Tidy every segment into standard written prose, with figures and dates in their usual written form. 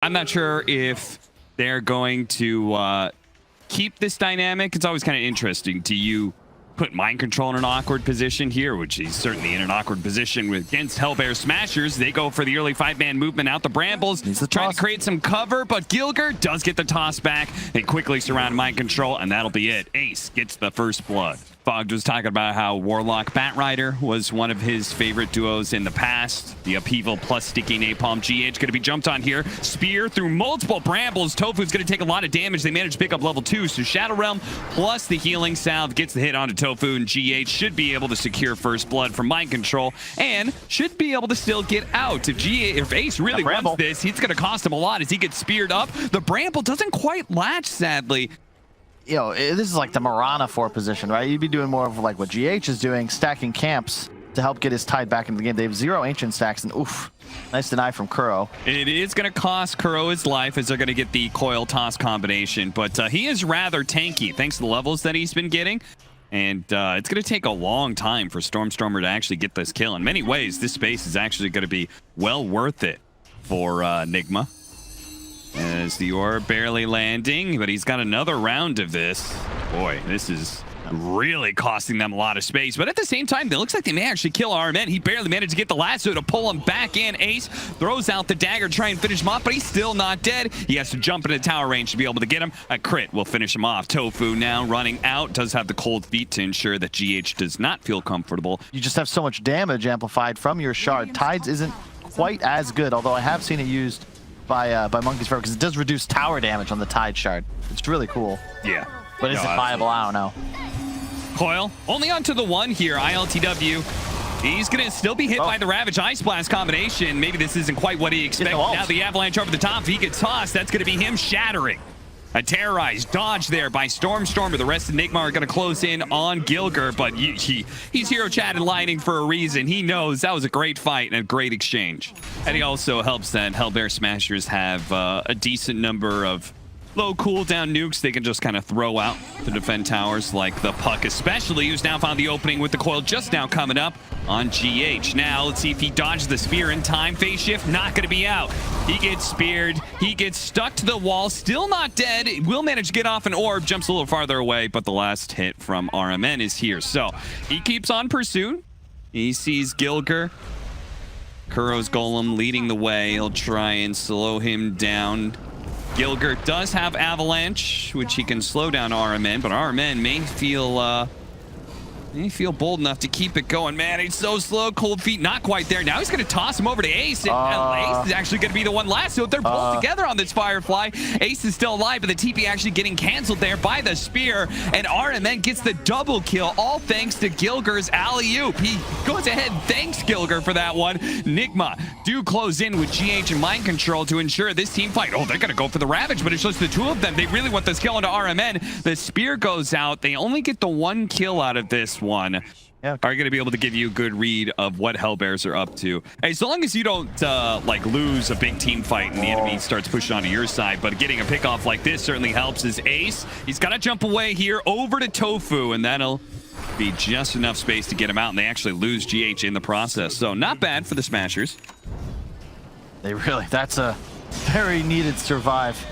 I'm not sure if they're going to keep this dynamic. It's always kind of interesting. Do you put mind control in an awkward position here, which he's certainly in an awkward position against HELLBEAR Smashers? They go for the early 5-man movement out the brambles, trying to create some cover, but Gilger does get the toss back. They quickly surround mind control, and that'll be it. Ace gets the first blood. Fogged was talking about how Warlock Batrider was one of his favorite duos in the past. The upheaval plus sticky napalm. GH going to be jumped on here. Spear through multiple brambles. Tofu's going to take a lot of damage. They managed to pick up level 2. So Shadow Realm plus the healing salve gets the hit onto Tofu, and GH should be able to secure first blood from mind control and should be able to still get out. If Ace really wants this, it's going to cost him a lot as he gets speared up. The bramble doesn't quite latch, sadly. You know, this is like the Marana 4 position, right? You'd be doing more of like what GH is doing, stacking camps to help get his tide back into the game. They have 0 ancient stacks, and oof, nice deny from Kuro. It is going to cost Kuro his life as they're going to get the coil toss combination, but he is rather tanky thanks to the levels that he's been getting. And it's going to take a long time for Stormstormer to actually get this kill. In many ways, this space is actually going to be well worth it for NIGMA. As the orb barely landing, but he's got another round of this. Boy, this is really costing them a lot of space. But at the same time, it looks like they may actually kill RMN. He barely managed to get the lasso to pull him back in. Ace throws out the dagger, try and finish him off, but he's still not dead. He has to jump into tower range to be able to get him. A crit will finish him off. Tofu now running out, does have the cold feet to ensure that GH does not feel comfortable. You just have so much damage amplified from your shard. Tides isn't quite as good, although I have seen it used by Monkey's Fur, because it does reduce tower damage on the Tide Shard. It's really cool. Yeah. But is it viable? I don't know. Coil, only onto the one here, ILTW. He's going to still be hit by the Ravage Ice Blast combination. Maybe this isn't quite what he expected. Now the Avalanche over the top. If he gets tossed, that's going to be him shattering. A terrorized dodge there by Stormstormer. The rest of NIGMA are going to close in on Gilger, but he's hero chat and lining for a reason. He knows that was a great fight and a great exchange. And he also helps that HELLBEAR Smashers have a decent number of low cooldown nukes they can just kind of throw out to defend towers, like the Puck especially, who's now found the opening with the coil just now coming up on GH. Now let's see if he dodges the spear in time. Phase shift not going to be out. He gets speared. He gets stuck to the wall. Still not dead. Will manage to get off an orb. Jumps a little farther away, but the last hit from RMN is here. So he keeps on pursuit. He sees Gilger. Kuro's Golem leading the way. He'll try and slow him down. Gilger does have Avalanche, which he can slow down RMN, but RMN may feel bold enough to keep it going. Man, he's so slow. Cold feet not quite there. Now he's going to toss him over to Ace, and Ace is actually going to be the one last. So they're both together on this Firefly. Ace is still alive, but the TP actually getting canceled there by the spear, and RMN gets the double kill, all thanks to Gilger's alley-oop. He goes ahead and thanks Gilger for that one. NIGMA do close in with GH and mind control to ensure this team fight. Oh, they're going to go for the Ravage, but it's just the two of them. They really want this kill into RMN. The spear goes out. They only get the one kill out of this one. Are going to be able to give you a good read of what HELLBEARs are up to. Hey, so long as you don't like lose a big team fight and the enemy starts pushing onto your side, but getting a pick off like this certainly helps. As Ace, he's got to jump away here over to Tofu, and that'll be just enough space to get him out, and they actually lose GH in the process. So not bad for the Smashers. That's a very needed survive.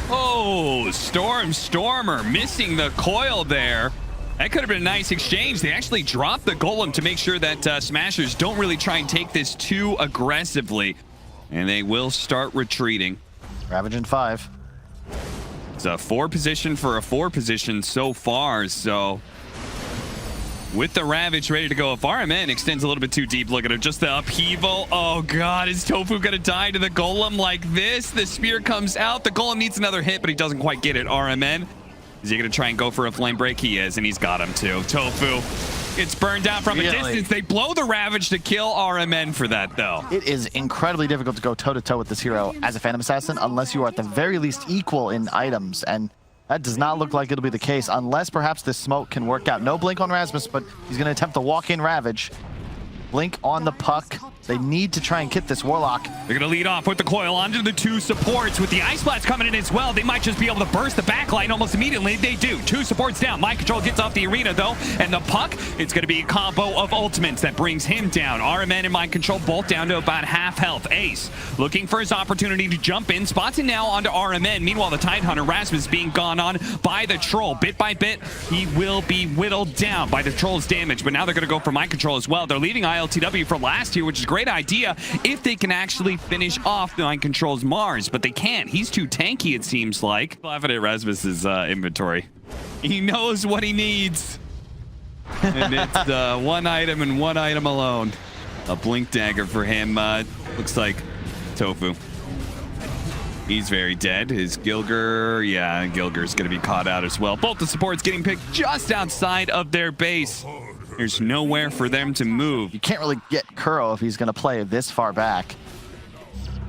Oh, Stormer missing the coil there. That could have been a nice exchange. They actually dropped the Golem to make sure that Smashers don't really try and take this too aggressively. And they will start retreating. Ravage in 5. It's a 4 position for a 4 position so far. So with the Ravage ready to go, if RMN extends a little bit too deep, look at him, just the upheaval. Oh God, is Tofu gonna die to the Golem like this? The spear comes out. The Golem needs another hit, but he doesn't quite get it. RMN, is he going to try and go for a flame break? He is, and he's got him too. Tofu gets burned down from a distance. They blow the Ravage to kill RMN for that, though. It is incredibly difficult to go toe-to-toe with this hero as a Phantom Assassin unless you are at the very least equal in items, and that does not look like it'll be the case unless perhaps this smoke can work out. No blink on Rasmus, but he's going to attempt the walk-in Ravage. Blink on the Puck. They need to try and get this Warlock. They're going to lead off with the coil onto the 2 supports. With the Ice Blast coming in as well, they might just be able to burst the backline almost immediately. They do. 2 supports down. Mind Control gets off the arena, though. And the puck, it's going to be a combo of ultimates that brings him down. RMN and Mind Control both down to about half health. Ace looking for his opportunity to jump in. Spots it now onto RMN. Meanwhile, the Tidehunter, Rasmus, being gone on by the Troll. Bit by bit, he will be whittled down by the Troll's damage. But now they're going to go for Mind Control as well. They're leaving ILTW for last here, which is a great idea if they can actually finish off Mind Control's Mars, but they can't. He's too tanky, it seems like. Laughing at Rasmus's inventory. He knows what he needs. And it's one item and one item alone. A blink dagger for him. Looks like Tofu. He's very dead. His Gilger, yeah, Gilger's going to be caught out as well. Both the supports getting picked just outside of their base. There's nowhere for them to move. You can't really get Kuro if he's going to play this far back.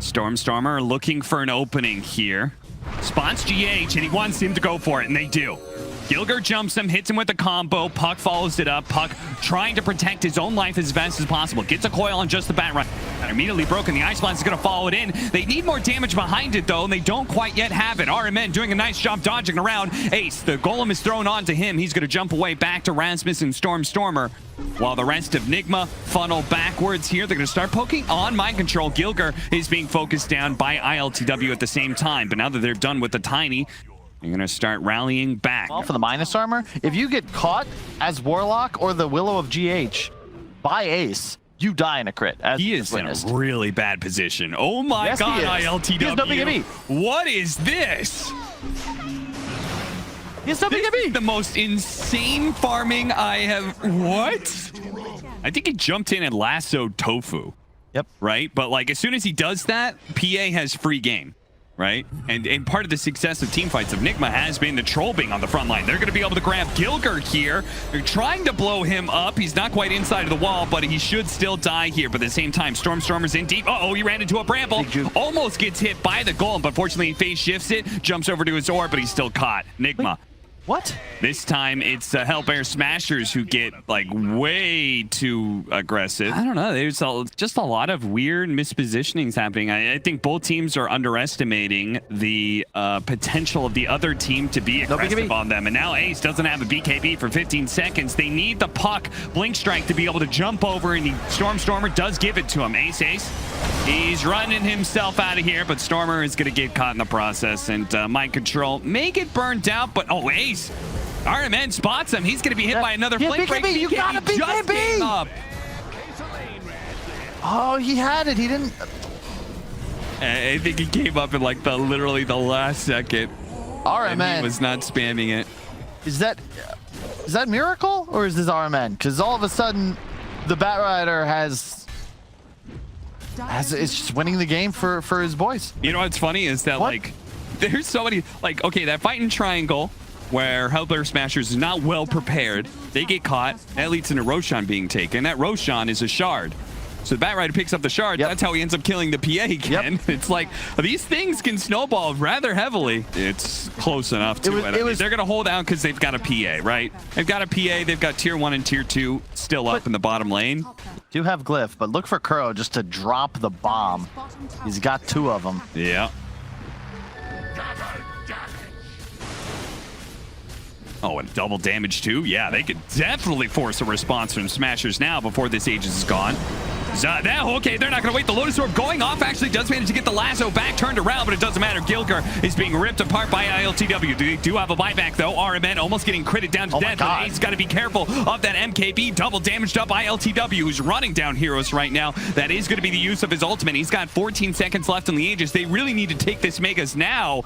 Stormer looking for an opening here. Spots GH, and he wants him to go for it, and they do. Gilger jumps him, hits him with a combo. Puck follows it up. Puck trying to protect his own life as best as possible. Gets a coil on just the bat run. And immediately broken. The Ice Blast is going to follow it in. They need more damage behind it, though, and they don't quite yet have it. RMN doing a nice job dodging around. Ace, the golem is thrown onto him. He's going to jump away back to Rasmus and Stormer. While the rest of NIGMA funnel backwards here. They're going to start poking on Mind Control. Gilger is being focused down by ILTW at the same time. But now that they're done with the Tiny, they're going to start rallying back. Well, for the minus armor, if you get caught as Warlock or the Willow of GH by Ace, you die in a crit. As he is in a really bad position. Oh my God, ILTW. He has no BKB. What is this? He has no BKB. This is the most insane farming I have. What? I think he jumped in and lassoed Tofu. Yep. Right? But like as soon as he does that, PA has free game. Right? And part of the success of team fights of NIGMA has been the Troll being on the front line. They're going to be able to grab Gilger here. They're trying to blow him up. He's not quite inside of the wall, but he should still die here. But at the same time, Stormer's in deep. Uh-oh, he ran into a bramble. Almost gets hit by the golem, but fortunately he phase shifts it, jumps over to his orb, but he's still caught. NIGMA. Wait. What? This time it's HELLBEAR Smashers who get like way too aggressive. I don't know. There's just a lot of weird mispositionings happening. I think both teams are underestimating the potential of the other team to be aggressive on them. And now Ace doesn't have a BKB for 15 seconds. They need the puck, Blink Strike, to be able to jump over, and Stormer does give it to him. Ace. He's running himself out of here, but Stormer is going to get caught in the process, and Mind Control may get burned out, but oh, Ace. RMN spots him. He's going to be hit by another Blink Break. You got a BKB! Oh, he had it. He didn't. I think he came up in like literally the last second. RMN. And he was not spamming it. Is that Miracle or is this RMN? Because all of a sudden, the Batrider is just winning the game for his boys. You know what's funny is that like there's so many okay, that fight in triangle where HELLBEAR Smashers is not well prepared. They get caught. That leads into Roshan being taken. That Roshan is a shard. So the Batrider picks up the shard. That's how he ends up killing the PA again. It's like these things can snowball rather heavily. It's close enough to it. They're going to hold out because they've got a PA, right? They've got a PA. They've got tier 1 and tier 2 still up in the bottom lane. Do have Glyph, but look for Kuro just to drop the bomb. He's got 2 of them. Yeah. Oh, and double damage too? Yeah, they could definitely force a response from Smashers now before this Aegis is gone. Okay, they're not going to wait. The Lotus Orb going off actually does manage to get the lasso back turned around, but it doesn't matter. Gilger is being ripped apart by ILTW. They do have a buyback, though. RMN almost getting critted down to death. But Ace got to be careful of that MKB. Double damaged up ILTW, who's running down heroes right now. That is going to be the use of his ultimate. He's got 14 seconds left in the Aegis. They really need to take this Megas now,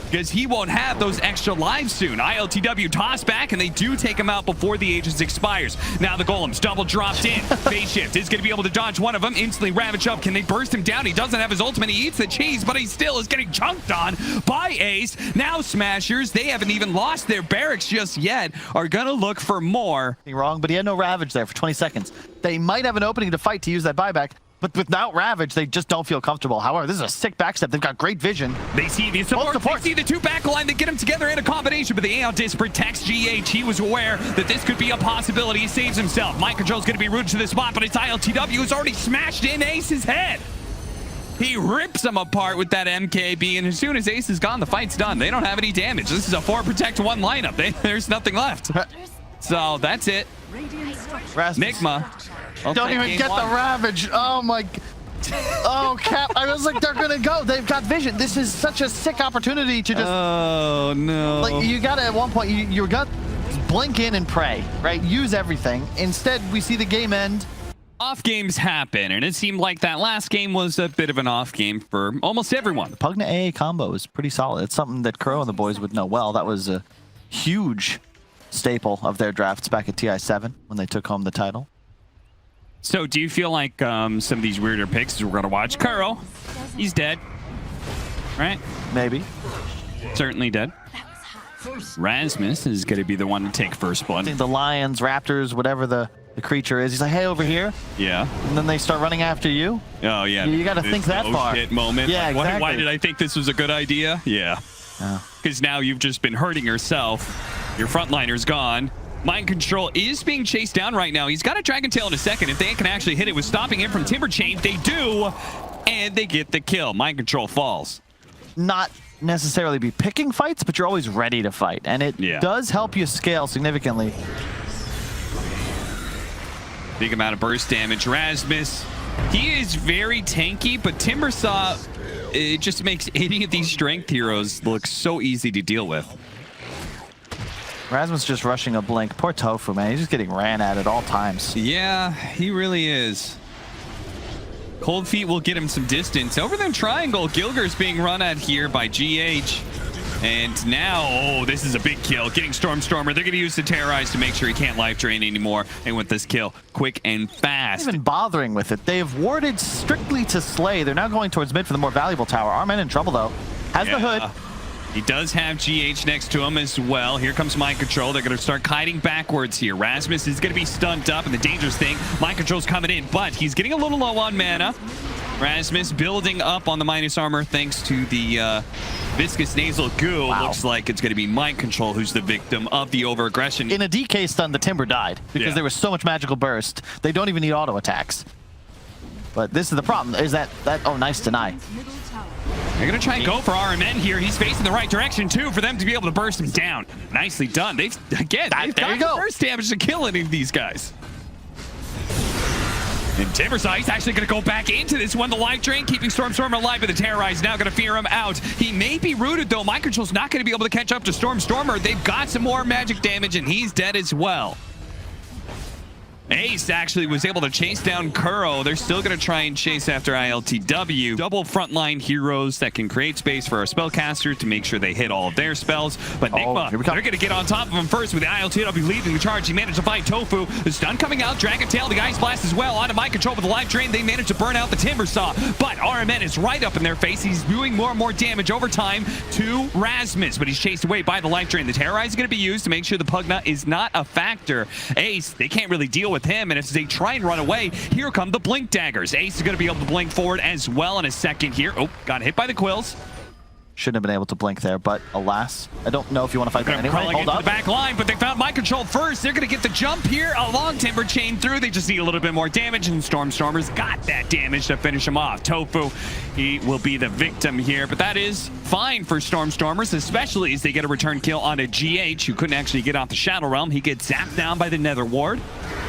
because he won't have those extra lives soon. ILTW toss back, and they do take him out before the Aegis expires. Now the Golem's double dropped in. Phase shift is going to be able to dodge one of them. Instantly ravage up. Can they burst him down? He doesn't have his ultimate. He eats the cheese, but he still is getting chunked on by Ace. Now Smashers, they haven't even lost their barracks just yet, are going to look for more. Wrong, but he had no ravage there for 20 seconds. They might have an opening to fight to use that buyback. But without Ravage, they just don't feel comfortable. However, this is a sick backstep. They've got great vision. They see the support. They see the two backline. They get them together in a combination, but the AL disc protects GH. He was aware that this could be a possibility. He saves himself. Mind control's going to be rooted to the spot, but it's ILTW who's already smashed in Ace's head. He rips him apart with that MKB, and as soon as Ace is gone, the fight's done. They don't have any damage. This is a 4 protect 1 lineup. There's nothing left. So that's it. NIGMA. Don't even get the Ravage. Oh my. Oh, Cap. I was like, they're going to go. They've got vision. This is such a sick opportunity to just. Oh, no. Like, you got to, at one point, you got to blink in and pray, right? Use everything. Instead, we see the game end. Off games happen, and it seemed like that last game was a bit of an off game for almost everyone. The Pugna AA combo is pretty solid. It's something that Crow and the boys would know well. That was a huge staple of their drafts back at TI7 when they took home the title. So do you feel like some of these weirder picks we're going to watch? Kuro, he's dead, right? Maybe. Certainly dead. Rasmus is going to be the one to take first blood. The lions, raptors, whatever the creature is. He's like, hey, over here. Yeah. And then they start running after you. Oh, yeah. You got to think that far. Shit moment. Yeah, like, exactly. Why did I think this was a good idea? Yeah. Because now you've just been hurting yourself. Your frontliner's gone. Mind control is being chased down right now. He's got a dragon tail in a second. If they can actually hit it with stopping him from Timber Chain, they do. And they get the kill. Mind control falls. Not necessarily be picking fights, but you're always ready to fight. And it does help you scale significantly. Big amount of burst damage. Rasmus, he is very tanky, but Timbersaw, it just makes any of these strength heroes look so easy to deal with. Rasmus just rushing a blink. Poor Tofu, man. He's just getting ran at all times. Yeah, he really is. Cold Feet will get him some distance. Over them triangle, Gilger's being run at here by GH. And now, oh, this is a big kill. Getting Stormer. They're going to use the Terrorize to make sure he can't life drain anymore. And with this kill, quick and fast. Not even bothering with it. They have warded strictly to slay. They're now going towards mid for the more valuable tower. Armen in trouble, though. Has the hood. He does have GH next to him as well. Here comes Mind Control. They're going to start kiting backwards here. Rasmus is going to be stunned up, and the dangerous thing, Mind Control's coming in, but he's getting a little low on mana. Rasmus building up on the minus armor thanks to the viscous nasal goo. Wow. Looks like it's going to be Mind Control who's the victim of the over-aggression. In a DK stun, the Timber died because there was so much magical burst. They don't even need auto attacks. But this is the problem, is that oh, nice deny. They're going to try and go for RMN here. He's facing the right direction, too, for them to be able to burst him down. Nicely done. They've got the burst damage to kill any of these guys. And Timbersaw, he's actually going to go back into this one. The life drain, keeping Stormer alive, but the Terrorize now going to fear him out. He may be rooted, though. Mind Control's not going to be able to catch up to Stormer. They've got some more magic damage, and he's dead as well. Ace actually was able to chase down Kuro. They're still going to try and chase after ILTW. Double frontline heroes that can create space for our spellcaster to make sure they hit all of their spells. But NIGMA, they're going to get on top of him first with the ILTW leading the charge. He managed to fight Tofu. The stun coming out. Dragon Tail, the Ice Blast as well. Onto Mind Control with the life drain. They managed to burn out the Timbersaw. But RMN is right up in their face. He's doing more and more damage over time to Rasmus. But he's chased away by the life drain. The Terrorize is going to be used to make sure the Pugna is not a factor. Ace, they can't really deal with him, and as they try and run away, here come the blink daggers. Ace is going to be able to blink forward as well in a second here. Oh, got hit by the quills. Shouldn't have been able to blink there, but alas, I don't know if you want to fight that anyway. Hold up. The back line, but they found Mind Control first. They're going to get the jump here along Timber Chain through. They just need a little bit more damage, and Stormer's got that damage to finish him off. Tofu, he will be the victim here, but that is fine for Stormers, especially as they get a return kill on a GH who couldn't actually get off the Shadow Realm. He gets zapped down by the Nether Ward.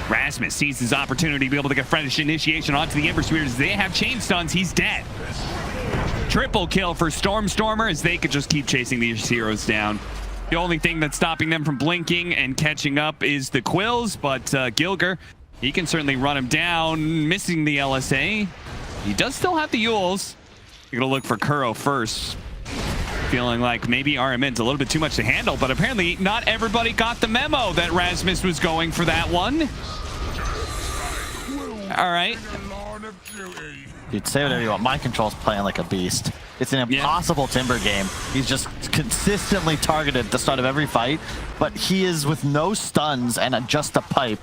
Rasmus sees his opportunity to be able to get fresh initiation onto the Ember Spears. They have chain stuns. He's dead. Triple kill for Stormer as they could just keep chasing these heroes down. The only thing that's stopping them from blinking and catching up is the quills, but Gilger, he can certainly run him down, missing the LSA. He does still have the Yules. You're going to look for Kuro first. Feeling like maybe RMN's a little bit too much to handle, but apparently not everybody got the memo that Rasmus was going for that one. All right. Dude, say whatever you want. Mind Control's playing like a beast. It's an impossible Timber game. He's just consistently targeted at the start of every fight, but he is with no stuns and just a pipe.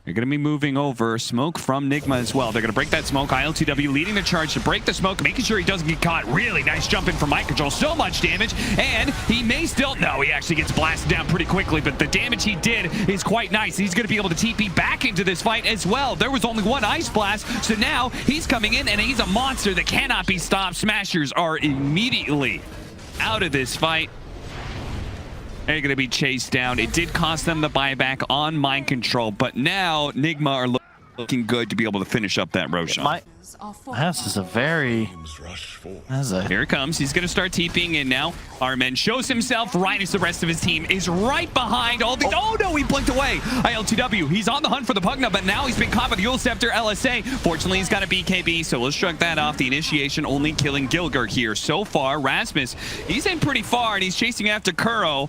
They're going to be moving over. Smoke from NIGMA as well. They're going to break that smoke. ILTW leading the charge to break the smoke, making sure he doesn't get caught. Really nice jump in from Mind Control. So much damage, and he may still... No, he actually gets blasted down pretty quickly, but the damage he did is quite nice. He's going to be able to TP back into this fight as well. There was only one Ice Blast, so now he's coming in, and he's a monster that cannot be stopped. Smashers are immediately out of this fight. They're going to be chased down. It did cost them the buyback on Mind Control, but now NIGMA are looking good to be able to finish up that Roshan. This is a very... Here it comes. He's going to start TPing in now. Armen shows himself right as the rest of his team is right behind all the... Oh, no, he blinked away. ILTW, he's on the hunt for the Pugna, but now he's been caught by the Yule Scepter LSA. Fortunately, he's got a BKB, so we'll shrug that off. The initiation only killing Gilger here. So far, Rasmus, he's in pretty far, and he's chasing after Kuro.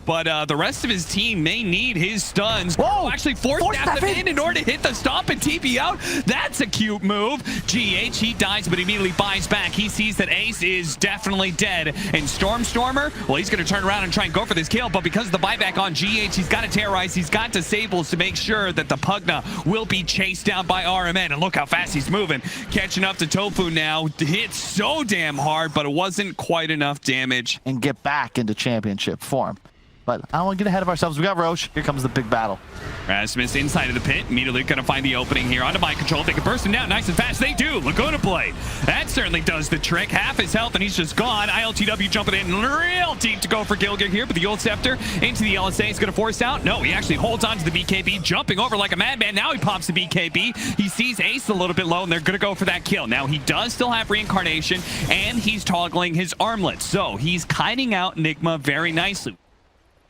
But the rest of his team may need his stuns. Whoa! Actually force them in order to hit the stomp and TP out. That's a cute move. GH, he dies, but immediately buys back. He sees that Ace is definitely dead. And Stormer, well, he's going to turn around and try and go for this kill. But because of the buyback on GH, he's got to terrorize. He's got disables to make sure that the Pugna will be chased down by RMN. And look how fast he's moving. Catching up to Tofu now. Hit so damn hard, but it wasn't quite enough damage. And get back into championship form. But I don't want to get ahead of ourselves. We got Roche. Here comes the big battle. Rasmus inside of the pit. Immediately going to find the opening here onto Mind Control. They can burst him down nice and fast. They do. Laguna Blade. That certainly does the trick. Half his health and he's just gone. ILTW jumping in real deep to go for Gilger here. But the Yule Scepter into the LSA is going to force out. No, he actually holds on to the BKB, jumping over like a madman. Now he pops the BKB. He sees Ace a little bit low and they're going to go for that kill. Now he does still have reincarnation and he's toggling his armlet. So he's kiting out NIGMA very nicely.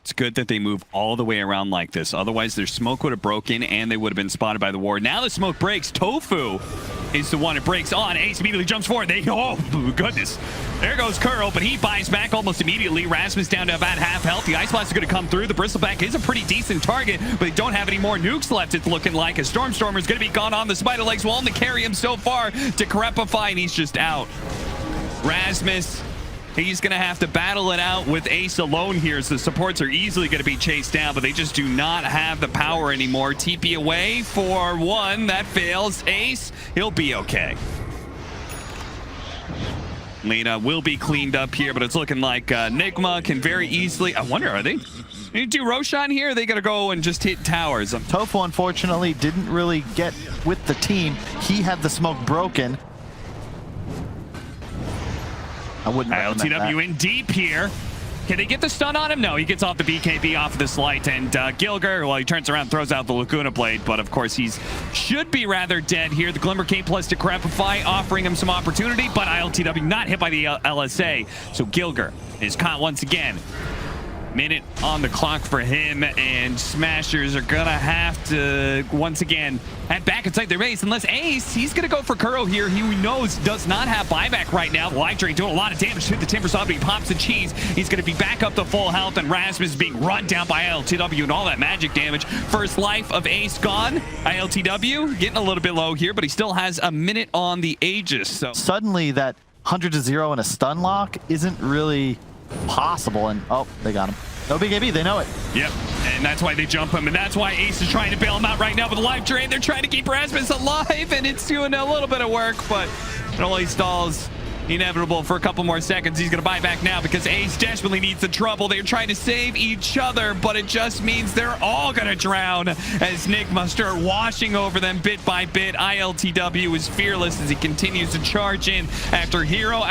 It's good that they move all the way around like this. Otherwise, their smoke would have broken and they would have been spotted by the ward. Now the smoke breaks. Tofu is the one it breaks on. Ace immediately jumps forward. Oh, goodness. There goes Kuro, but he buys back almost immediately. Rasmus down to about half health. The Ice Blast is going to come through. The Bristleback is a pretty decent target, but they don't have any more nukes left, it's looking like. A Stormer is going to be gone on. The Spider Legs will only carry him so far to Corrupify, and he's just out. Rasmus... He's going to have to battle it out with Ace alone here. So the supports are easily going to be chased down, but they just do not have the power anymore. TP away for one. That fails. Ace, he'll be okay. Lena will be cleaned up here, but it's looking like NIGMA can very easily... I wonder, are they... You do Roshan here? Or are they going to go and just hit towers? Tofu, unfortunately, didn't really get with the team. He had the smoke broken. I wouldn't ILTW in deep here. Can they get the stun on him? No, he gets off the BKB off of the slight, and Gilger, well, he turns around, throws out the Laguna Blade, but of course he's should be rather dead here. The Glimmer K plus to Corrupify, offering him some opportunity, but ILTW not hit by the LSA, so Gilger is caught once again. Minute on the clock for him, and Smashers are gonna have to once again head back inside their base unless Ace, he's gonna go for Kuro here. He knows does not have buyback right now. Light Drain doing a lot of damage to the Timber Saw, but he pops the cheese. He's gonna be back up to full health, and Rasmus is being run down by ILTW and all that magic damage. First life of Ace gone. ILTW getting a little bit low here, but he still has a minute on the Aegis. So suddenly that 100-0 and a stun lock isn't really possible, and oh, they got him. No BKB, they know it. Yep, and that's why they jump him, and that's why Ace is trying to bail him out right now with a life drain. They're trying to keep Rasmus alive, and it's doing a little bit of work, but it only stalls inevitable for a couple more seconds. He's going to buy back now because Ace desperately needs the trouble. They're trying to save each other, but it just means they're all going to drown as NIGMA start washing over them bit by bit. ILTW is fearless as he continues to charge in after hero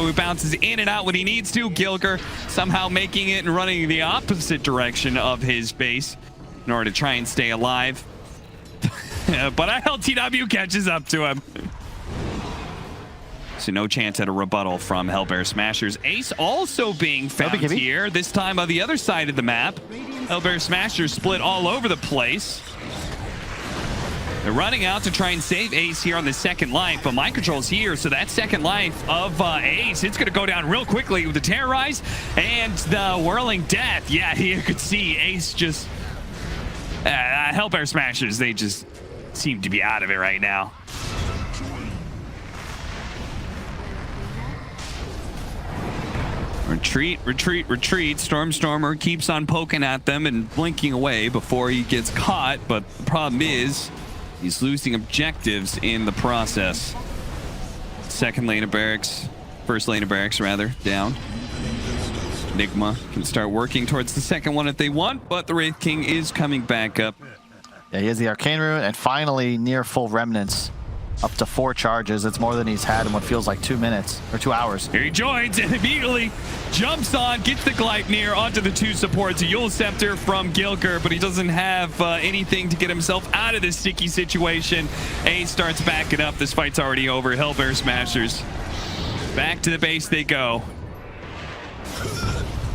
who bounces in and out when he needs to. Gilger somehow making it and running the opposite direction of his base in order to try and stay alive. But ILTW catches up to him. So no chance at a rebuttal from HELLBEAR Smashers. Ace also being found here, this time on the other side of the map. HELLBEAR Smashers split all over the place. They're running out to try and save Ace here on the second life, but Mind Control's here, so that second life of Ace, it's going to go down real quickly with the Terrorize and the Whirling Death. Yeah, you could see Ace just... HELLBEAR Smashers, they just seem to be out of it right now. We're Retreat, retreat, retreat. Stormer keeps on poking at them and blinking away before he gets caught, but the problem is he's losing objectives in the process. Second lane of barracks, first lane of barracks rather, down. NIGMA can start working towards the second one if they want, but the Wraith King is coming back up. Yeah, he has the Arcane Rune and finally near full remnants. Up to 4 charges. It's more than he's had in what feels like 2 minutes or 2 hours. Here he joins and immediately jumps on, gets the Gleipnir onto the 2 supports. A Yule Scepter from Gilger, but he doesn't have anything to get himself out of this sticky situation. Ace starts backing up. This fight's already over. Hellbear Smashers. Back to the base they go.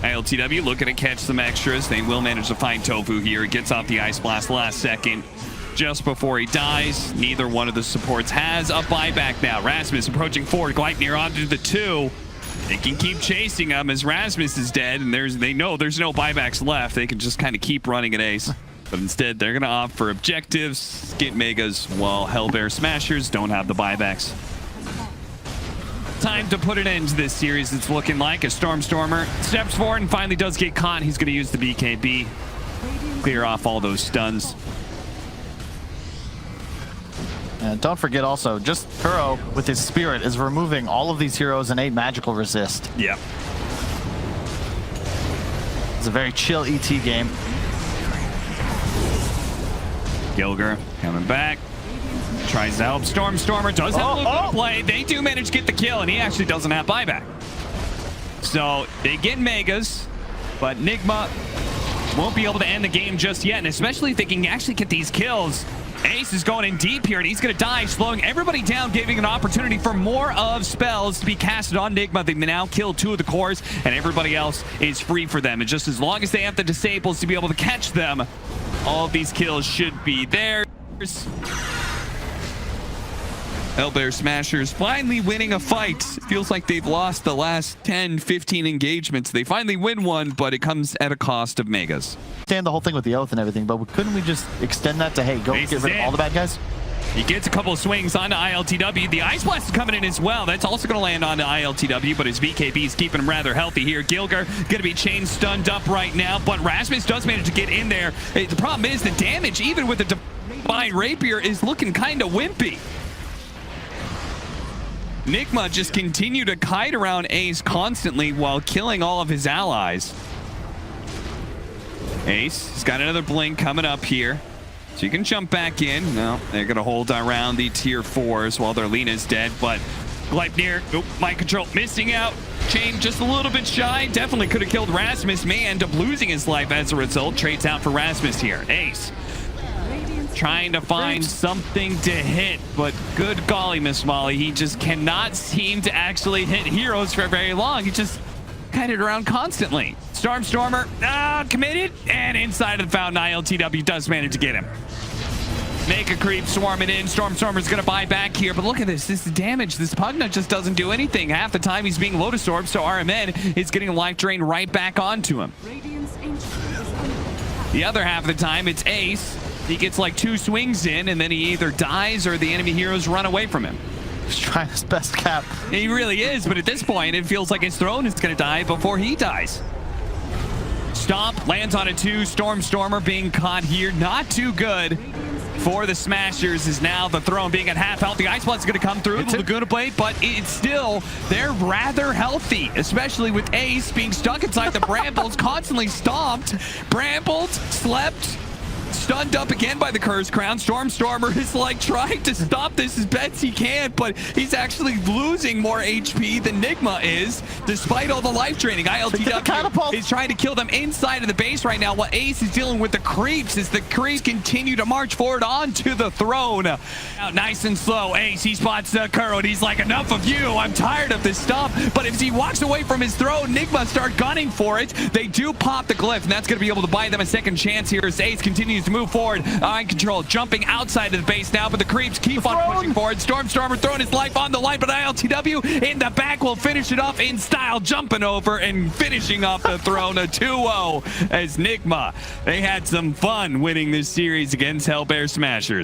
ILTW looking to catch some extras. They will manage to find Tofu here. He gets off the Ice Blast last second. Just before he dies, neither one of the supports has a buyback now. Rasmus approaching forward, Gleipnir onto the 2. They can keep chasing him as Rasmus is dead, and they know there's no buybacks left. They can just kind of keep running at Ace. But instead, they're going to opt for objectives, get megas, while Hellbear Smashers don't have the buybacks. Time to put an end to this series, it's looking like, as Stormer steps forward and finally does get caught. He's going to use the BKB, clear off all those stuns. And don't forget also, just Kuro with his spirit is removing all of these heroes' innate magical resist. Yep. It's a very chill ET game. Gilger coming back. Tries to help Stormer. Does have a little bit of play. They do manage to get the kill, and he actually doesn't have buyback. So they get megas, but NIGMA won't be able to end the game just yet, and especially if they can actually get these kills. Ace is going in deep here, and he's going to die, slowing everybody down, giving an opportunity for more of spells to be casted on NIGMA. They've now killed 2 of the cores, and everybody else is free for them. And just as long as they have the disables to be able to catch them, all of these kills should be theirs. Hellbear Smashers finally winning a fight. It feels like they've lost the last 10, 15 engagements. They finally win one, but it comes at a cost of megas. Understand the whole thing with the oath and everything, but couldn't we just extend that to, hey, go get rid of all the bad guys? He gets a couple of swings onto ILTW. The Ice Blast is coming in as well. That's also going to land onto ILTW, but his BKB is keeping him rather healthy here. Gilger going to be chain stunned up right now, but Rasmus does manage to get in there. The problem is the damage, even with the Divine Rapier, is looking kind of wimpy. NIGMA just continue to kite around Ace constantly while killing all of his allies. Ace has got another blink coming up here. So you can jump back in. No, they're going to hold around the tier 4s while their Lena's dead, but Gleipnir, mind control, missing out. Chain just a little bit shy. Definitely could have killed Rasmus. May end up losing his life as a result. Trades out for Rasmus here. Ace trying to find something to hit, but good golly, Miss Molly, he just cannot seem to actually hit heroes for very long. He just kited around constantly. Stormer, committed, and inside of the fountain, ILTW does manage to get him. Make a creep, swarming in. Stormer's gonna buy back here, but look at this. This is damage. This Pugna just doesn't do anything. Half the time he's being Lotus Orb, so RMN is getting a life drain right back onto him. The other half of the time, it's Ace. He gets like 2 swings in, and then he either dies or the enemy heroes run away from him. He's trying his best cap. He really is, but at this point, it feels like his throne is going to die before he dies. Stomp, lands on a 2. Stormer being caught here. Not too good for the Smashers, is now the throne being at half health. The Ice Blood's going to come through the Laguna Blade, but it's still, they're rather healthy, especially with Ace being stuck inside the brambles, constantly stomped, brambled, slept, stunned up again by the Curse Crown. Stormer is like trying to stop this as best he can, but he's actually losing more HP than NIGMA is, despite all the life draining. ILTW is trying to kill them inside of the base right now, while Ace is dealing with the creeps as the creeps continue to march forward onto the throne. Out nice and slow, Ace, he spots Kuro, and he's like, enough of you, I'm tired of this stuff. But if he walks away from his throne, NIGMA start gunning for it. They do pop the glyph, and that's going to be able to buy them a second chance here as Ace continues to move forward. Eye control, jumping outside of the base now, but the creeps keep on pushing forward. Stormer throwing his life on the line, but ILTW in the back will finish it off in style, jumping over and finishing off the throne. A 2-0 as NIGMA. They had some fun winning this series against Hellbear Smashers.